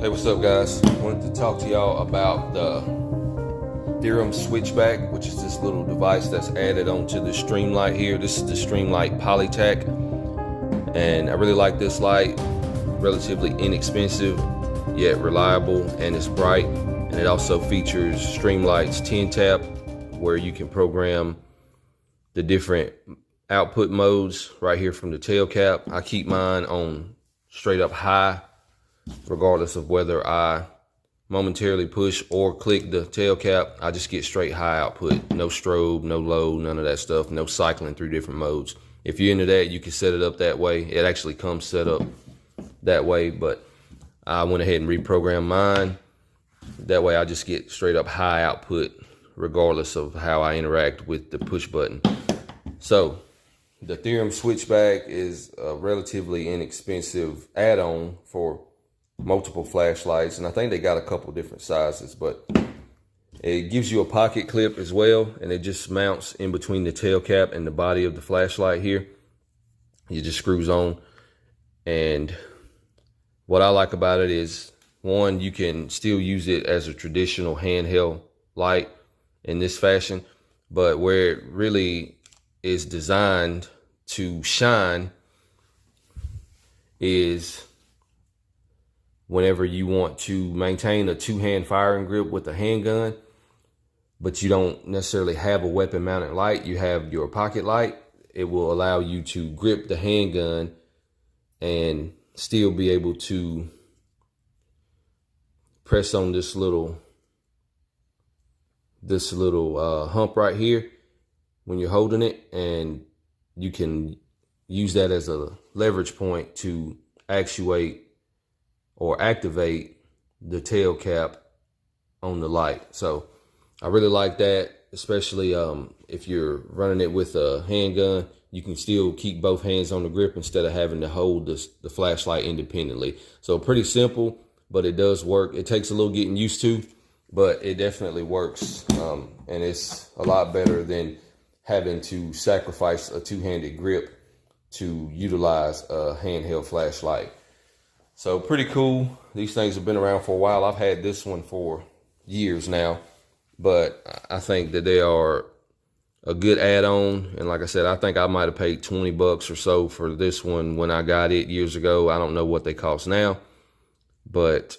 Hey, what's up, guys? I wanted to talk to y'all about the Thyrm Switchback, which is this little device that's added onto the Streamlight here. This is the Streamlight Polytac, and I really like this light. Relatively inexpensive, yet reliable, and it's bright. And it also features Streamlight's 10 tap, where you can program the different output modes right here from the tail cap. I keep mine on straight up high, regardless of whether I momentarily push or click the tail cap. I just get straight high output, no strobe, no low, none of that stuff, no cycling through different modes. If you're into that, you can set it up that way. It actually comes set up that way, but I went ahead and reprogrammed mine. That way I just get straight up high output regardless of how I interact with the push button. So the Thyrm Switchback is a relatively inexpensive add-on for multiple flashlights, and I think they got a couple different sizes, but it gives you a pocket clip as well, and it just mounts in between the tail cap and the body of the flashlight here. It just screws on, and what I like about it is, one, you can still use it as a traditional handheld light in this fashion, but where it really is designed to shine is whenever you want to maintain a two-hand firing grip with a handgun, but you don't necessarily have a weapon mounted light, you have your pocket light. It will allow you to grip the handgun and still be able to press on this little hump right here when you're holding it, and you can use that as a leverage point to actuate or activate the tail cap on the light. So I really like that, especially if you're running it with a handgun. You can still keep both hands on the grip instead of having to hold the flashlight independently. So pretty simple, but it does work. It takes a little getting used to, but it definitely works. And it's a lot better than having to sacrifice a two-handed grip to utilize a handheld flashlight. So pretty cool. These things have been around for a while. I've had this one for years now, but I think that they are a good add-on. And like I said, I think I might have paid 20 bucks or so for this one when I got it years ago. I don't know what they cost now, but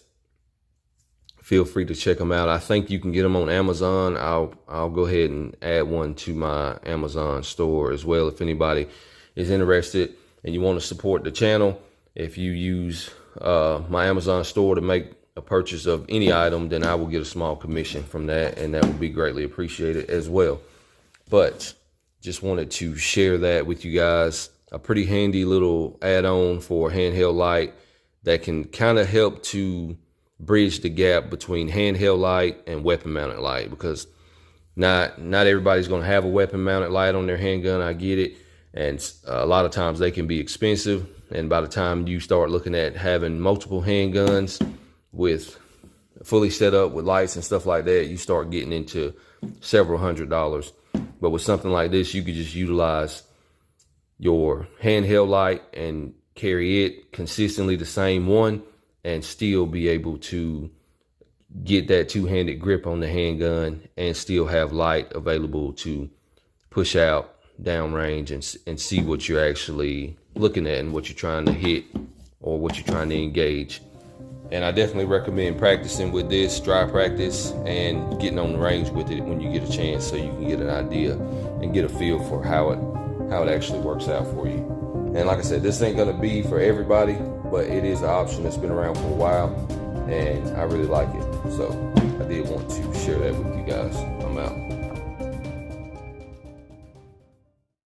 feel free to check them out. I think you can get them on Amazon. I'll go ahead and add one to my Amazon store as well if anybody is interested and you want to support the channel. If you use my Amazon store to make a purchase of any item, then I will get a small commission from that, and that would be greatly appreciated as well. But just wanted to share that with you guys. A pretty handy little add-on for a handheld light that can kind of help to bridge the gap between handheld light and weapon mounted light, because not everybody's going to have a weapon mounted light on their handgun. I get it, and a lot of times they can be expensive. And by the time you start looking at having multiple handguns with fully set up with lights and stuff like that, you start getting into several $100s. But with something like this, you could just utilize your handheld light and carry it consistently, the same one, and still be able to get that two-handed grip on the handgun and still have light available to push out downrange and see what you're actually looking at and what you're trying to hit or what you're trying to engage. And I definitely recommend practicing with this, dry practice, and getting on the range with it when you get a chance, so you can get an idea and get a feel for how it actually works out for you. And like I said, this ain't gonna be for everybody, but it is an option that's been around for a while, and I really like it. So I did want to share that with you guys. I'm out.